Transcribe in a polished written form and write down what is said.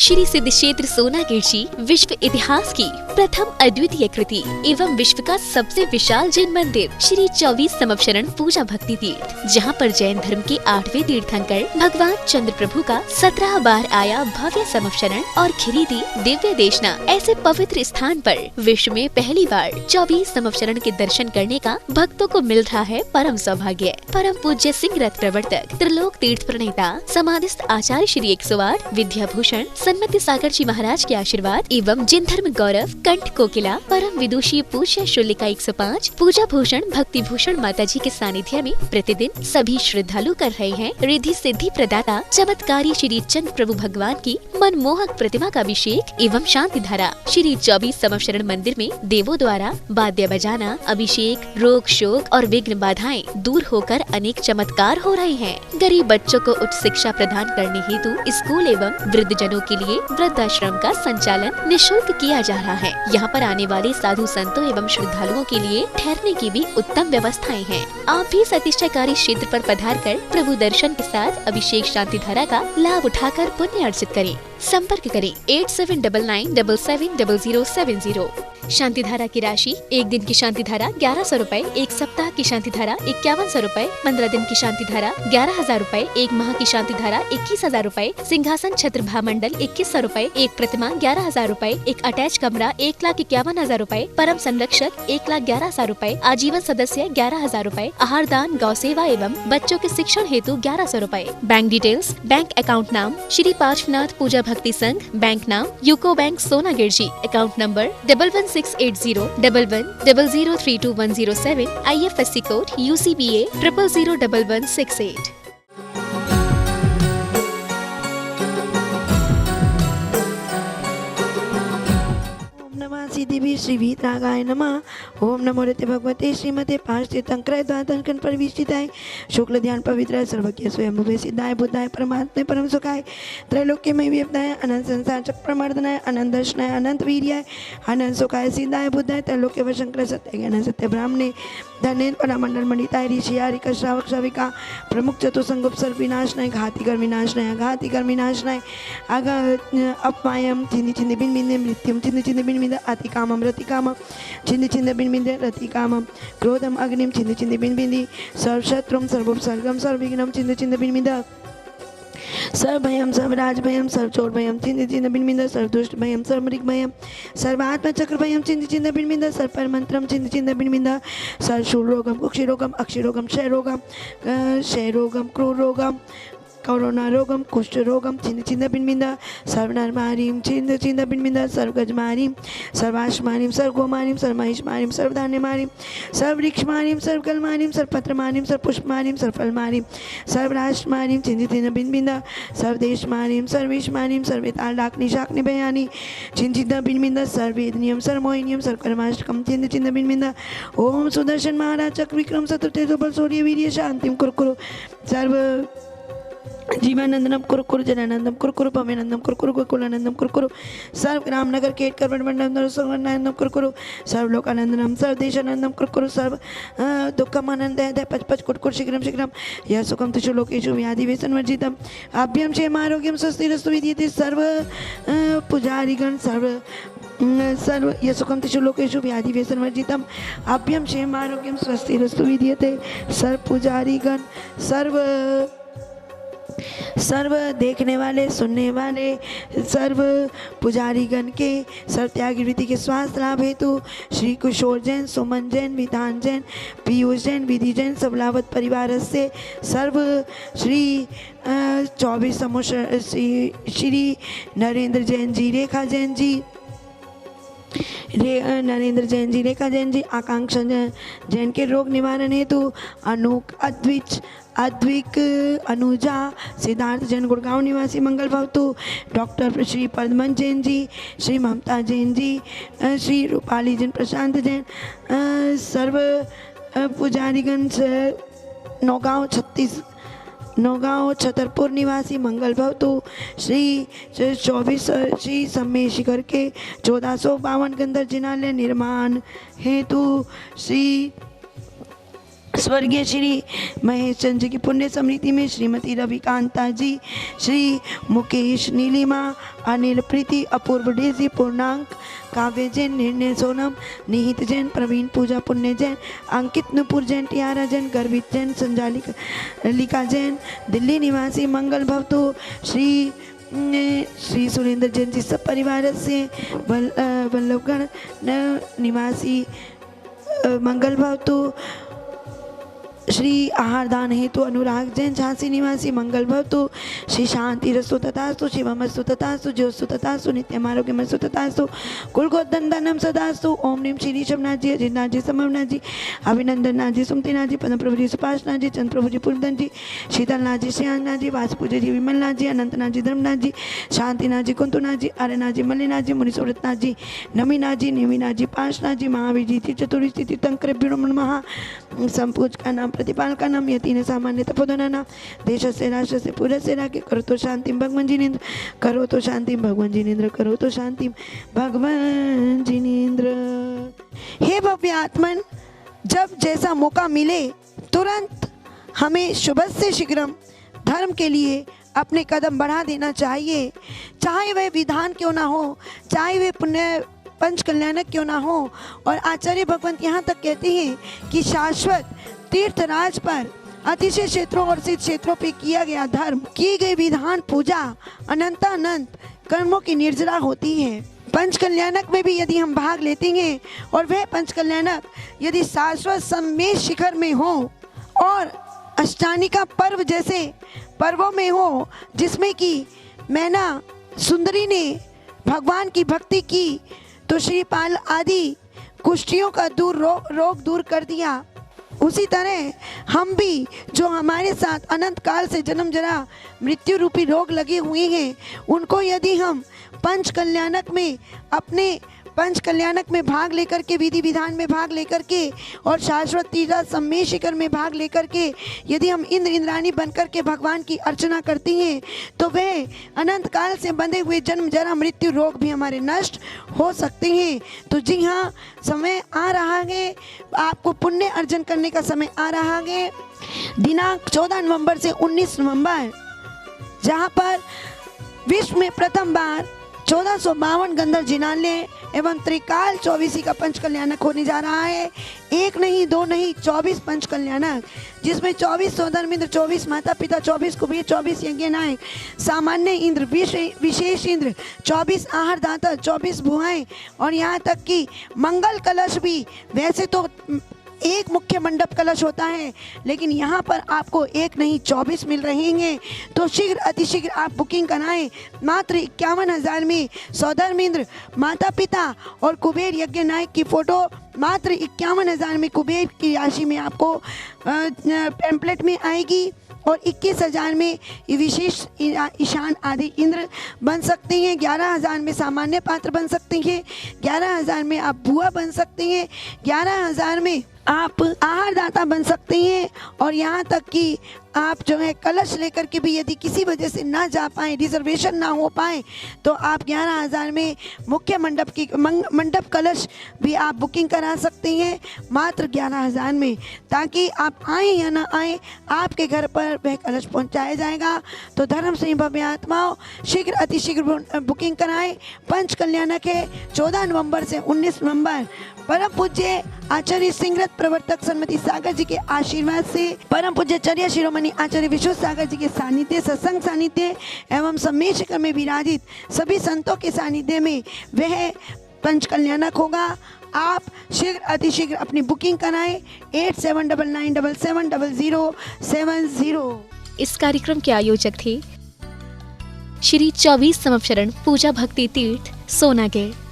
श्री सिद्ध क्षेत्र सोनागिर जी विश्व इतिहास की प्रथम अद्वितीय कृति एवं विश्व का सबसे विशाल जैन मंदिर श्री 24 समवशरण पूजा भक्ति तीर्थ, जहां पर जैन धर्म के 8वें तीर्थंकर भगवान चंद्र प्रभु का 17 बार आया भव्य समवशरण और खिरीदी दिव्य देशना ऐसे पवित्र स्थान पर विश्व में पहली बार 24 समवशरण के दर्शन करने का भक्तों को मिल रहा है परम सौभाग्य। परम पूज्य सिंह रथ प्रवर्तक त्रिलोक तीर्थ प्रणेता समाधिस्थ आचार्य श्री 108 विद्याभूषण सन्मति सागर जी महाराज के आशीर्वाद एवं जिन धर्म गौरव कंठ कोकिला परम विदुषी पूज्य शुल्लिका 105 पूजा भूषण भक्ति भूषण माता जी के सानिध्य में प्रतिदिन सभी श्रद्धालु कर रहे हैं रिद्धि सिद्धि प्रदाता चमत्कारी श्री चंद्र प्रभु भगवान की मनमोहक प्रतिमा का अभिषेक एवं शांति धारा। श्री 24 समवशरण मंदिर में देवों द्वारा वाद्य बजाना, अभिषेक, रोग शोक और विघ्न बाधाएं दूर होकर अनेक चमत्कार हो रहे हैं। गरीब बच्चों को उच्च शिक्षा प्रदान करने हेतु स्कूल एवं वृद्ध जनों के लिए वृद्धाश्रम का संचालन निःशुल्क किया जा रहा है। यहाँ पर आने वाले साधु संतों एवं श्रद्धालुओं के लिए ठहरने की भी उत्तम व्यवस्थाएं हैं। आप भी इस अतिशयकारी क्षेत्र पर पधार कर प्रभु दर्शन के साथ अभिषेक शांति धारा का लाभ उठाकर पुण्य अर्जित करें। संपर्क करें 8799770070। शांति धारा की राशि: एक दिन की शांति धारा 1100 रूपए, एक सप्ताह की शांति धारा 5100 रूपए, 15 दिन की शांति धारा 11,000 रूपए, एक माह की शांति धारा 21,000 रूपए, सिंहासन छत्र भामंडल 2100 रूपए, एक प्रतिमा 11,000 रूपए, एक अटैच कमरा 1,51,000 रूपए, परम संरक्षक 1,11,000 रूपए, आजीवन सदस्य 11,000 रूपए, आहार दान, गौ सेवा एवं बच्चों के शिक्षण हेतु 1100 रूपए। बैंक डिटेल्स: बैंक अकाउंट नाम श्री पार्श्वनाथ पूजा भक्ति संघ, बैंक नाम UCO bank Sonagir ji, account number 1168011000321107, IFSC code UCBA 001168। देवी श्री वीतरागाय नमः। ओम नमो रते भगवते श्रीमते पांचतीर्थंकराय द्वादशकन परिविष्टिताय शुक्ल ध्यान पवित्र सर्वज्ञ स्वयं सिद्धाय बुद्धाय परमात्मे परम सुखाय त्रैलोक्यमय व्यवदाय अनंत संसार चक्रमर्दनाय अनंत दर्शनाय अनंत वीर्याय अनंत सुखाय सिद्धाय बुद्धाय त्रैलोक्य वशंकर सत्य ज्ञान सत्य ब्राह्मणे धनेन परामंडल मंडिताय ऋषि आरिका श्रावक श्राविका प्रमुख चतुसंग उपसर्ग विनाशनाय घातिकर विनाशनाय आगा अपमायम छिंदि छिंदि बिन बिन मृत्युम छिंदि छिंदि बिन बिन अतिकामम रतिकामम छिंदि छिंदि बिन बिन रतिकामम क्रोधम अग्निम छिंदि छिंदि बिन बिन सर्वशत्रुम सर्वोपसर्गम सर्वविघ्नम छिंदि छिंदि बिन बिन सर्वभयम सर्वराजभयम सर्वचोरभयम छिंदि छिंदि बिन बिन सर्वदुष्टभयम सर्वमृगभयम सर्वात्मचक्रभयम छिंदि छिंदि बिन बिन सर्वपरमंत्रम छिंदि छिंदि बिन बिन सर्वशूलरोगम कुक्षिरोगम अक्षिरोगम क्षयरोगम क्रूररोगम कोरोना रोगम कुष्ठ रोगम छिंद छिंद बिन बिंद सर्वनरमारीम छिंद छिंद बिन बिंद सर्वगजमारीम सर्वाश्मारीम सर्वगोमारीम सर्वमहिषमारीम सर्वधान्यमारीम सर्ववृक्षमारीम सर्वगलमारीम सर्वपत्रमारीम सर्वपुष्पमारीम सर्वफलमारीम सर्वराष्ट्रमारीम छिंद छिंद बिन बिंद सर्वदेशमारीम सर्वेशमारीम सर्वेताल डाकनी शाकनी बयानी छिंद छिंद बिन बिंद सर्वेदनियम सर्वमोहिनियम सर्वकर्माष्टकम छिंद छिंद बिन बिंद ओम सुदर्शन महाराज चक्र विक्रम शत्रुतेजो बल सूर्य वीर्य शांतिम कुरकुरु सर्व जीवानंदनम कुरकुरु जनानंदम कुरकुरु पमेनंदम कुरकुरु गोकुलानंदम कुरकुरु सर्व रामनगर केटकर वनमंडलम सर्वानंदम कुरकुरु सर्व लोकानंदनम सर्व देशानंदम कुरकुरु सर्व दुःखम आनंद है पच पच कुटकुर शीघ्रम शीघ्रम यह सुखम तिषु लोकेषु व्याधि व्यसनवर्जितम अभ्यम क्षेम आरोग्यम स्वस्तिरस्तु विद्यते सर्व पुजारीगण सर्व यह सुखम तिषु लोकेषु व्याधि व्यसनवर्जितम अभ्यम क्षेम आरोग्यम स्वस्तिरस्तु विद्यते सर्व पुजारीगण सर्व देखने वाले सुनने वाले सर्व पुजारीगण के सर्व त्यागी वृत्ति के स्वास्थ्य लाभ हेतु श्री किशोर जैन, सुमन जैन, विधान जैन, पीयूष जैन, विधि जैन, सबलावत परिवार से सर्व श्री 24 समोशर श्री नरेंद्र जैन जी, रेखा जैन जी, नरेंद्र जैन जी, रेखा जैन जी, आकांक्षा जैन के रोग निवारण हेतु अनूक अद्विक अनुजा सिद्धार्थ जैन गुड़गांव निवासी मंगल भवतु डॉक्टर श्री पद्मन जैन जी, श्री ममता जैन जी, श्री रूपाली जैन, प्रशांत जैन, सर्व पुजारीगण नौगांव छतरपुर निवासी मंगल भवतु श्री 24 श्री सम्मेश शिखर के 1452 गंधर जिनालय निर्माण हेतु श्री स्वर्गीय श्री महेश चंद्र जी की पुण्य स्मृति में श्रीमती रविकांता जी, श्री मुकेश, नीलिमा, अनिल, प्रीति, अपूर्व, डेजी, पूर्णांक, काव्य जैन, निर्णय सोनम, निहित जैन, प्रवीण, पूजा, पुण्य जैन, अंकित, नुपुर जैन, टियारा जैन, गर्वित जैन, संजालिका जैन, दिल्ली निवासी मंगल भवतु, श्री सुरेंद्र जैन जी सब परिवार से, वल्लभगढ़ निवासी मंगल भवतु, श्री आहार दान हेतु अनुराग जैन झांसी निवासी मंगल भवतु, श्री शांति रस्तु तथास्तु, शिवमस्तु तथास्तु, ज्योस्तु तथास्तु, नित्यम आरोग्यमस्तु तथास्तु, कुलगोधन धनम सदास्तु। ओम नीम श्री ऋषभनाथ जी, अजितनाथ जी, समरनाथ जी, अभिनंदन जी, सुमतिनाथ जी, पद्म प्रभु जी, सुपाशनाथ जी, चंद्र प्रभु जी, पूर्णधन जी, शीतलनाथ जी, श्रेयांगनाथ जी, वासुपूजा जी, विमलनाथ जी, अनंतनाथ जी, धर्मनाथ जी, शांतिनाथ जी, कुंतुनाथ जी, आर्यनाथ जी, मल्लिनाथ जी, मुनिसुव्रतनाथ जी, नमीनाथ जी, नेमिनाथ जी, पाशनाथ जी, महावीर जी, चतुर्विश तीर्थंकरेभ्यो नमः। संपूज का नाम, प्रतिपाल का नाम, यतीन सामान्य तपोधना नाम, देश से राष्ट्र से पूरे से राके, करो तो शांति भगवान जिनेन्द्र, करो तो शांति भगवान जिनेन्द्र, करो तो शांति भगवान जिनेन्द्र। हे भव्य आत्मन, जब जैसा मौका मिले तुरंत हमें शुभ से शीघ्रम धर्म के लिए अपने कदम बढ़ा देना चाहिए, चाहे वह विधान क्यों ना हो, चाहे वह पुण्य पंच कल्याणक क्यों ना हो। और आचार्य भगवंत यहाँ तक कहते हैं कि शाश्वत तीर्थराज पर अतिशय क्षेत्रों और सिद्ध क्षेत्रों पे किया गया धर्म, की गई विधान पूजा अनंतानंत कर्मों की निर्जरा होती है। पंच कल्याणक में भी यदि हम भाग लेते हैं और वह पंच कल्याणक यदि शाश्वत सम्मेद शिखर में हो और अष्टानिका पर्व जैसे पर्वों में हो, जिसमें कि मैना सुंदरी ने भगवान की भक्ति की तो श्रीपाल आदि कुष्ठियों का रोग दूर कर दिया, उसी तरह हम भी जो हमारे साथ अनंत काल से जन्म जरा मृत्यु रूपी रोग लगे हुए हैं, उनको यदि हम पंच कल्याणक में अपने पंच कल्याणक में भाग लेकर के, विधि विधान में भाग लेकर के और शाश्वत तीर्थ सम्मेद शिखर में भाग लेकर के यदि हम इंद्र इंद्राणी बनकर के भगवान की अर्चना करती हैं, तो वह अनंत काल से बंधे हुए जन्म जरा मृत्यु रोग भी हमारे नष्ट हो सकते हैं। तो जी हाँ, समय आ रहा है, आपको पुण्य अर्जन करने का समय आ रहा है। दिनांक 14 नवंबर से 19 नवंबर, जहाँ पर विश्व में प्रथम बार 1452 गंधर्व जिनालय एवं त्रिकाल 24 का पंच कल्याणक होने जा रहा है। एक नहीं, दो नहीं, 24 पंच कल्याणक, जिसमें 24 सोधर्म इंद्र, 24 माता पिता, 24 कुबेर, 24 यज्ञ नायक, सामान्य इंद्र, विशेष इंद्र, 24 आहार दाता, 24 भुआएं और यहाँ तक कि मंगल कलश भी। वैसे तो एक मुख्य मंडप कलश होता है, लेकिन यहाँ पर आपको एक नहीं 24 मिल रहे हैं। तो शीघ्र अतिशीघ्र आप बुकिंग कराएं। मात्र 51,000 में सौधर्मेंद्र, माता पिता और कुबेर यज्ञ नायक की फोटो मात्र 51,000 में कुबेर की राशि में आपको पैम्पलेट में आएगी और 21,000 में विशेष ईशान आदि इंद्र बन सकते हैं। 11,000 में सामान्य पात्र बन सकते हैं। 11,000 में आप बुआ बन सकते हैं। 11,000 में आप आहार दाता बन सकते हैं। और यहाँ तक कि आप जो है कलश लेकर के भी यदि किसी वजह से ना जा पाए, रिजर्वेशन ना हो पाए, तो आप 11,000 में मुख्य मंडप की मंडप कलश भी आप बुकिंग करा सकते हैं मात्र 11,000 में, ताकि आप आए या ना आए आपके घर पर वह कलश पहुंचाया जाएगा। तो धर्म सिंह भव्य आत्माओं, शीघ्र अतिशीघ्र बुकिंग कराएं। पंच कल्याणक है 14 नवंबर से 19 नवंबर। परम पूज्य आचार्य सिंगरत प्रवर्तक सन्मति सागर जी के आशीर्वाद से, परम पूज्य चर्या शिरोमणि आचार्य विश्व सागर जी के सानिध्य, सत्संग सानिध्य एवं सम्मेद शिखर में विराजित सभी संतों के सानिध्य में वह पंच कल्याणक होगा। आप शीघ्र अतिशीघ्र अपनी बुकिंग कराएं 8799770070। इस कार्यक्रम के आयोजक थे श्री 24 समवशरण पूजा भक्ति तीर्थ सोनागढ़।